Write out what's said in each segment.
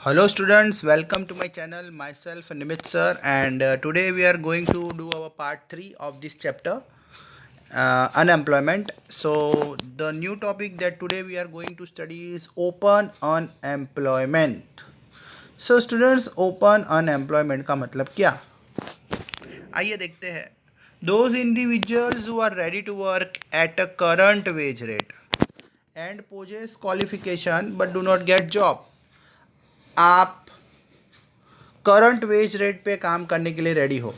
Hello students, welcome to my channel. Myself Nimit sir, and today we are going to do our part 3 of this chapter, unemployment. So the new topic that today we are going to study is open unemployment. So students, open unemployment का मतलब क्या? आइए देखते हैं. Those individuals who are ready to work at a current wage rate and possess qualification but do not get job. आप current wage rate पे काम करने के लिए रेडी हो,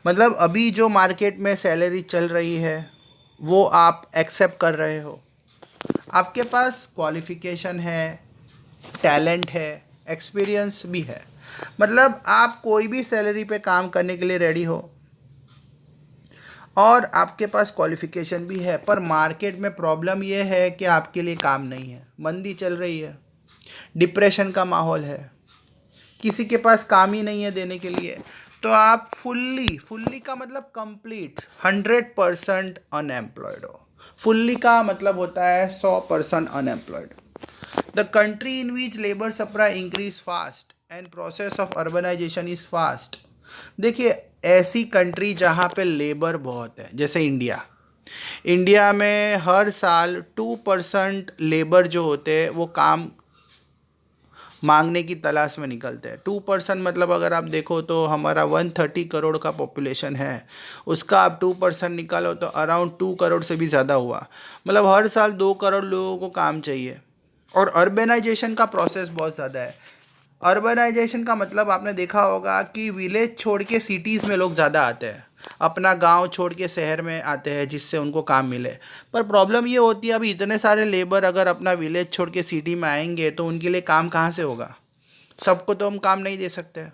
मतलब अभी जो मार्केट में सैलरी चल रही है वो आप एक्सेप्ट कर रहे हो, आपके पास क्वालिफिकेशन है, टैलेंट है, एक्सपीरियंस भी है, मतलब आप कोई भी सैलरी पे काम करने के लिए रेडी हो और आपके पास क्वालिफिकेशन भी है, पर मार्केट में प्रॉब्लम ये है कि आपके लिए काम नहीं है, मंदी चल रही है, डिप्रेशन का माहौल है, किसी के पास काम ही नहीं है देने के लिए, तो आप फुल्ली का मतलब कंप्लीट 100% अनएम्प्लॉयड हो. फुल्ली का मतलब होता है 100% unemployed. The country in which labour supply increase fast and process of urbanisation is fast. देखिए, ऐसी कंट्री जहाँ पे लेबर बहुत है, जैसे इंडिया में हर साल 2% लेबर जो होते हैं वो काम मांगने की तलाश में निकलते हैं. 2% मतलब अगर आप देखो तो हमारा 130 करोड़ का पॉपुलेशन है, उसका आप 2% निकालो तो अराउंड 2 करोड़ से भी ज़्यादा हुआ, मतलब हर साल 2 करोड़ लोगों को काम चाहिए. और अर्बनाइजेशन का प्रोसेस बहुत ज़्यादा है. अर्बनाइजेशन का मतलब आपने देखा होगा कि विलेज छोड़ के सिटीज़ में लोग ज़्यादा आते हैं, अपना गांव छोड़ के शहर में आते हैं जिससे उनको काम मिले. पर प्रॉब्लम ये होती है, अभी इतने सारे लेबर अगर अपना विलेज छोड़ के सिटी में आएंगे तो उनके लिए काम कहाँ से होगा? सबको तो हम काम नहीं दे सकते.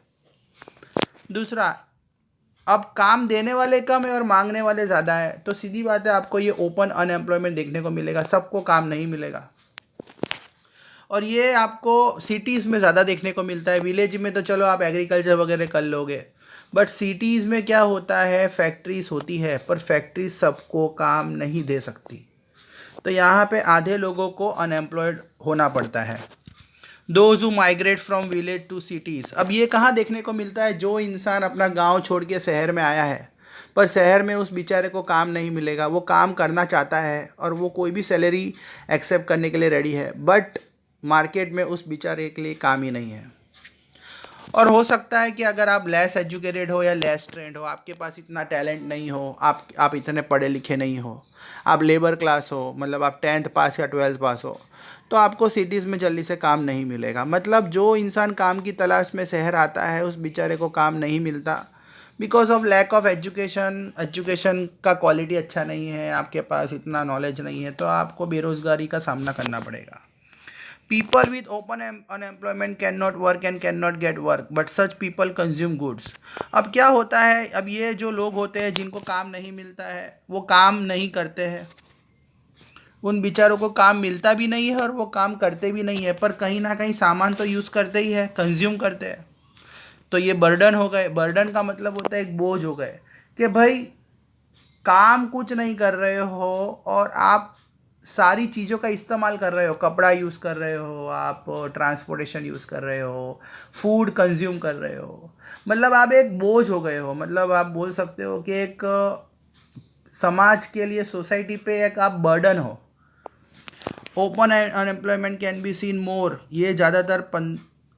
दूसरा, अब काम देने वाले कम है और मांगने वाले ज़्यादा है, तो सीधी बात है आपको ये ओपन अनएम्प्लॉयमेंट देखने को मिलेगा, सबको काम नहीं मिलेगा. और ये आपको सिटीज़ में ज़्यादा देखने को मिलता है. विलेज में तो चलो आप एग्रीकल्चर वगैरह कर लोगे, बट सिटीज़ में क्या होता है, फैक्ट्रीज होती है पर फैक्ट्री सबको काम नहीं दे सकती, तो यहाँ पे आधे लोगों को अनएम्प्लॉयड होना पड़ता है. Those who migrate from village to cities. अब ये कहाँ देखने को मिलता है? जो इंसान अपना गांव छोड़ के शहर में आया है, पर शहर में उस बेचारे को काम नहीं मिलेगा, वो काम करना चाहता है और वो कोई भी सैलरी एक्सेप्ट करने के लिए रेडी है, बट मार्केट में उस बेचारे के लिए काम ही नहीं है. और हो सकता है कि अगर आप लेस एजुकेटेड हो या लेस ट्रेंड हो, आपके पास इतना टैलेंट नहीं हो, आप इतने पढ़े लिखे नहीं हो, आप लेबर क्लास हो, मतलब आप 10th पास या 12th पास हो, तो आपको सिटीज़ में जल्दी से काम नहीं मिलेगा. मतलब जो इंसान काम की तलाश में शहर आता है उस बेचारे को काम नहीं मिलता, because of lack of education. Education का क्वालिटी अच्छा नहीं है, आपके पास इतना नॉलेज नहीं है, तो आपको बेरोज़गारी का सामना करना पड़ेगा. People with open unemployment cannot work and cannot get work, but such people consume goods. अब क्या होता है, अब ये जो लोग होते हैं जिनको काम नहीं मिलता है वो काम नहीं करते हैं, उन बेचारों को काम मिलता भी नहीं है और वो काम करते भी नहीं है, पर कहीं ना कहीं सामान तो यूज़ करते ही है, कंज्यूम करते हैं. तो ये बर्डन हो गए. बर्डन का मतलब होता है एक बोझ हो गए, कि भाई काम कुछ नहीं कर रहे हो और आप सारी चीज़ों का इस्तेमाल कर रहे हो, कपड़ा यूज़ कर रहे हो, आप ट्रांसपोर्टेशन यूज़ कर रहे हो, फूड कंज्यूम कर रहे हो, मतलब आप एक बोझ हो गए हो. मतलब आप बोल सकते हो कि एक समाज के लिए, सोसाइटी पे एक आप बर्डन हो. Open unemployment can be seen more. ये ज़्यादातर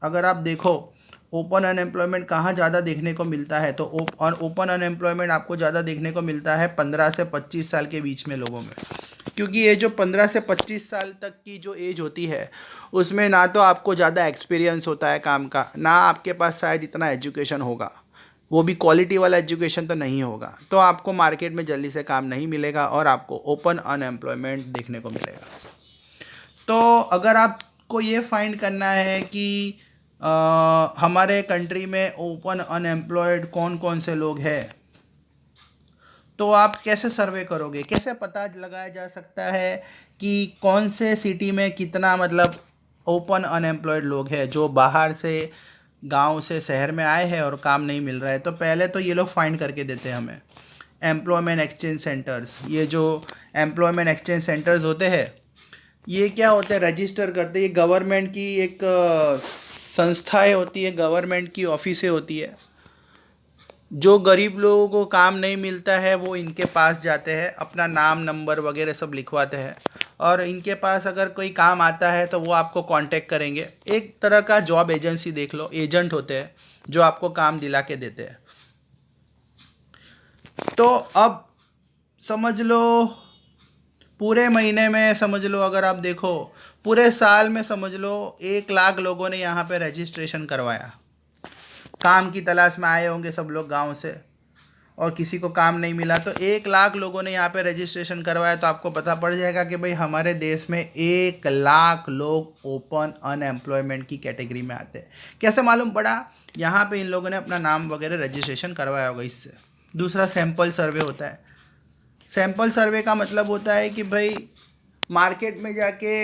अगर आप देखो ओपन अनएम्प्लॉयमेंट कहाँ ज़्यादा देखने को मिलता है, तो ओपन अनएम्प्लॉयमेंट आपको ज़्यादा देखने को मिलता है 15 से 25 साल के बीच में लोगों में, क्योंकि ये जो 15 से 25 साल तक की जो एज होती है उसमें ना तो आपको ज़्यादा एक्सपीरियंस होता है काम का, ना आपके पास शायद इतना एजुकेशन होगा, वो भी क्वालिटी वाला एजुकेशन तो नहीं होगा, तो आपको मार्केट में जल्दी से काम नहीं मिलेगा और आपको ओपन अनएम्प्लॉयमेंट देखने को मिलेगा. तो अगर आपको ये फाइंड करना है कि हमारे कंट्री में ओपन अनएम्प्लॉयड कौन कौन से लोग हैं, तो आप कैसे सर्वे करोगे, कैसे पता लगाया जा सकता है कि कौन से सिटी में कितना मतलब ओपन अनएम्प्लॉयड लोग हैं जो बाहर से, गांव से शहर में आए हैं और काम नहीं मिल रहा है? तो पहले तो ये लोग फाइंड करके देते हैं हमें एम्प्लॉयमेंट एक्सचेंज सेंटर्स. ये जो एम्प्लॉयमेंट एक्सचेंज सेंटर्स होते हैं ये क्या होते हैं, रजिस्टर करते हैं, ये गवर्नमेंट की एक संस्थाएं होती है, गवर्नमेंट की ऑफिसें होती है। जो गरीब लोगों को काम नहीं मिलता है वो इनके पास जाते हैं, अपना नाम नंबर वगैरह सब लिखवाते हैं, और इनके पास अगर कोई काम आता है तो वो आपको कांटेक्ट करेंगे। एक तरह का जॉब एजेंसी देख लो, एजेंट होते हैं जो आपको काम दिला के देते हैं। तो अब समझ लो पूरे महीने में, समझ लो अगर आप देखो पूरे साल में, समझ लो 1 लाख लोगों ने यहाँ पे रजिस्ट्रेशन करवाया। काम की तलाश में आए होंगे सब लोग गांव से, और किसी को काम नहीं मिला, तो 1 लाख लोगों ने यहाँ पे रजिस्ट्रेशन करवाया। तो आपको पता पड़ जाएगा कि भाई हमारे देश में 1 लाख लोग ओपन अनएम्प्लॉयमेंट की कैटेगरी में आते हैं। कैसे मालूम पड़ा? यहाँ पे इन लोगों ने अपना नाम वगैरह रजिस्ट्रेशन करवाया होगा इससे। दूसरा सैंपल सर्वे होता है। सैंपल सर्वे का मतलब होता है कि भाई मार्केट में जाके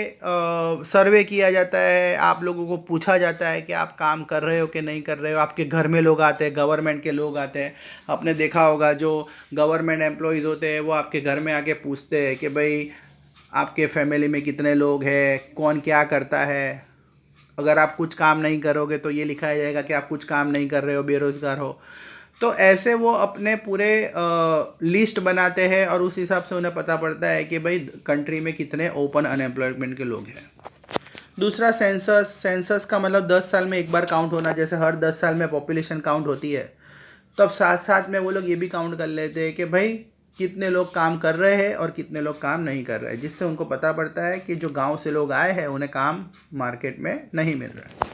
सर्वे किया जाता है, आप लोगों को पूछा जाता है कि आप काम कर रहे हो कि नहीं कर रहे हो। आपके घर में लोग आते हैं, गवर्नमेंट के लोग आते हैं। आपने देखा होगा जो गवर्नमेंट एम्प्लॉयज़ होते हैं वो आपके घर में आके पूछते हैं कि भाई आपके फैमिली में कितने लोग हैं, कौन क्या करता है। अगर आप कुछ काम नहीं करोगे तो ये लिखा जाएगा कि आप कुछ काम नहीं कर रहे हो, बेरोज़गार हो। तो ऐसे वो अपने पूरे लिस्ट बनाते हैं और उस हिसाब से उन्हें पता पड़ता है कि भाई कंट्री में कितने ओपन अनएम्प्लॉयमेंट के लोग हैं। दूसरा सेंसस। सेंसस का मतलब 10 साल में एक बार काउंट होना। जैसे हर 10 साल में पॉपुलेशन काउंट होती है, तब साथ साथ में वो लोग ये भी काउंट कर लेते हैं कि भाई कितने लोग काम कर रहे हैं और कितने लोग काम नहीं कर रहे हैं, जिससे उनको पता पड़ता है कि जो गाँव से लोग आए हैं उन्हें काम मार्केट में नहीं मिल रहा है।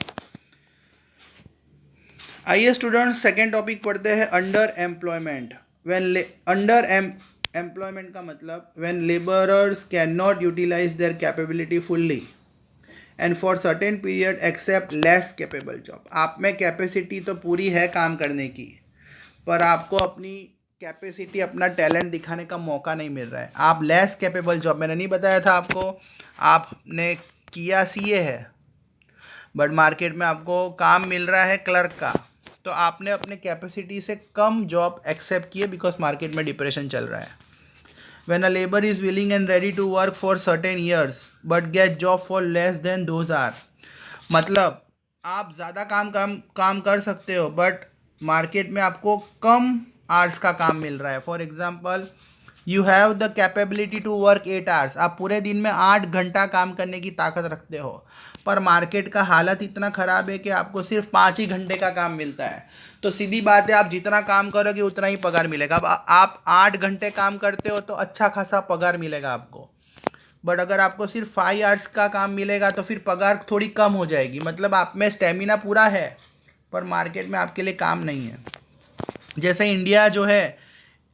आइए स्टूडेंट्स सेकेंड टॉपिक पढ़ते हैं, अंडर एम्प्लॉयमेंट। अंडर एम्प्लॉयमेंट का मतलब when labourers cannot utilise their capability fully and for certain period accept less capable job. आप में कैपेसिटी तो पूरी है काम करने की, पर आपको अपनी कैपेसिटी, अपना टैलेंट दिखाने का मौका नहीं मिल रहा है। आप लेस कैपेबल जॉब, मैंने नहीं बताया था आपको, आपने किया सीए है बट मार्केट में आपको काम मिल रहा है क्लर्क का, तो आपने अपने कैपेसिटी से कम जॉब एक्सेप्ट किए बिकॉज मार्केट में डिप्रेशन चल रहा है। When a labor is willing and ready to work for certain years but get job for less than those are, मतलब आप ज़्यादा काम कर सकते हो बट मार्केट में आपको कम आवर्स का काम मिल रहा है। For example you have the capability to work 8 hours, आप पूरे दिन में 8 घंटा काम करने की ताकत रखते हो, पर मार्केट का हालत इतना ख़राब है कि आपको सिर्फ 5 ही घंटे का काम मिलता है। तो सीधी बात है, आप जितना काम करोगे उतना ही पगार मिलेगा। अब आप 8 घंटे काम करते हो तो अच्छा खासा पगार मिलेगा आपको, बट अगर आपको सिर्फ 5 आवर्स का काम मिलेगा तो फिर पगार थोड़ी कम हो जाएगी। मतलब आप में स्टेमिना पूरा है पर मार्केट में आपके लिए काम नहीं है। जैसे इंडिया जो है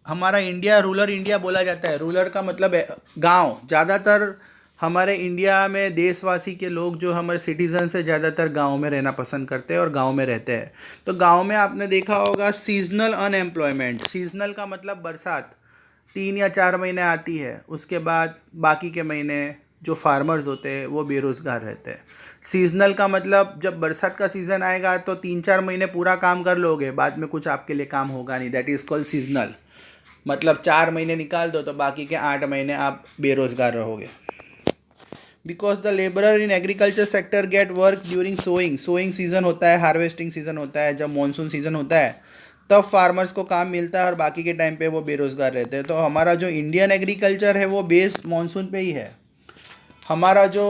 हमारा, इंडिया रूरल इंडिया बोला जाता है। रूरल का मतलब गांव। ज़्यादातर हमारे इंडिया में देशवासी के लोग जो हमारे सिटीजन से ज़्यादातर गांव में रहना पसंद करते हैं और गांव में रहते हैं। तो गांव में आपने देखा होगा सीजनल अनएम्प्लॉयमेंट। सीजनल का मतलब बरसात 3 या 4 महीने आती है, उसके बाद बाकी के महीने जो फार्मर्स होते हैं वो बेरोज़गार रहते हैं। सीजनल का मतलब जब बरसात का सीज़न आएगा तो 3-4 महीने पूरा काम कर लोगे, बाद में कुछ आपके लिए काम होगा नहीं। That is called seasonal. मतलब 4 महीने निकाल दो तो बाकी के 8 महीने आप बेरोज़गार रहोगे। Because the labourer in agriculture sector get work during sowing. Sowing season होता है, हार्वेस्टिंग सीज़न होता है, जब मानसून सीज़न होता है तब फार्मर्स को काम मिलता है और बाकी के टाइम पे वो बेरोज़गार रहते हैं। तो हमारा जो इंडियन एग्रीकल्चर है वो बेस्ड मानसून पे ही है। हमारा जो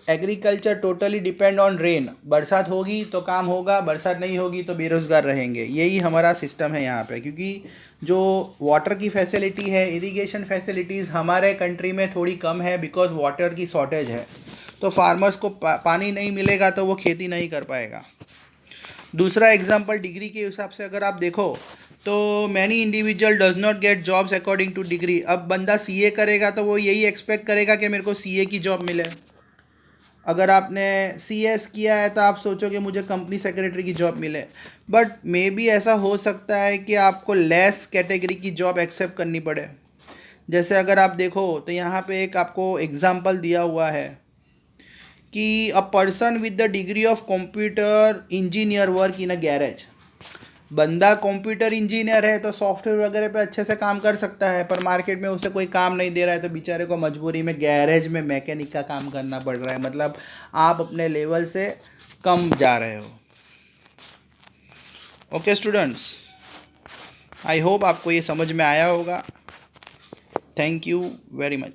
agriculture totally depend on rain. बरसात होगी तो काम होगा, बरसात नहीं होगी तो बेरोज़गार रहेंगे। यही हमारा सिस्टम है यहाँ पे। क्योंकि जो वाटर की फैसिलिटी है, इरिगेशन फैसिलिटीज़ हमारे कंट्री में थोड़ी कम है बिकॉज वाटर की शॉर्टेज है। तो फार्मर्स को पानी नहीं मिलेगा तो वो खेती नहीं कर पाएगा। दूसरा एग्जांपल डिग्री के हिसाब से अगर आप देखो तो many individual does not get jobs according two degree. अब बंदा सीए करेगा तो वो यही एक्सपेक्ट करेगा कि मेरे को सीए की जॉब मिले। अगर आपने सीएस किया है तो आप सोचोगे मुझे कंपनी सेक्रेटरी की जॉब मिले, बट मे बी ऐसा हो सकता है कि आपको लेस कैटेगरी की जॉब एक्सेप्ट करनी पड़े। जैसे अगर आप देखो तो यहाँ पे एक आपको एग्जांपल दिया हुआ है कि a person with the degree of computer engineer work in a garage. बंदा कंप्यूटर इंजीनियर है तो सॉफ्टवेयर वगैरह पे अच्छे से काम कर सकता है, पर मार्केट में उसे कोई काम नहीं दे रहा है तो बेचारे को मजबूरी में गैरेज में मैकेनिक का काम करना पड़ रहा है। मतलब आप अपने लेवल से कम जा रहे हो। ओके स्टूडेंट्स, आई होप आपको ये समझ में आया होगा। Thank you very much.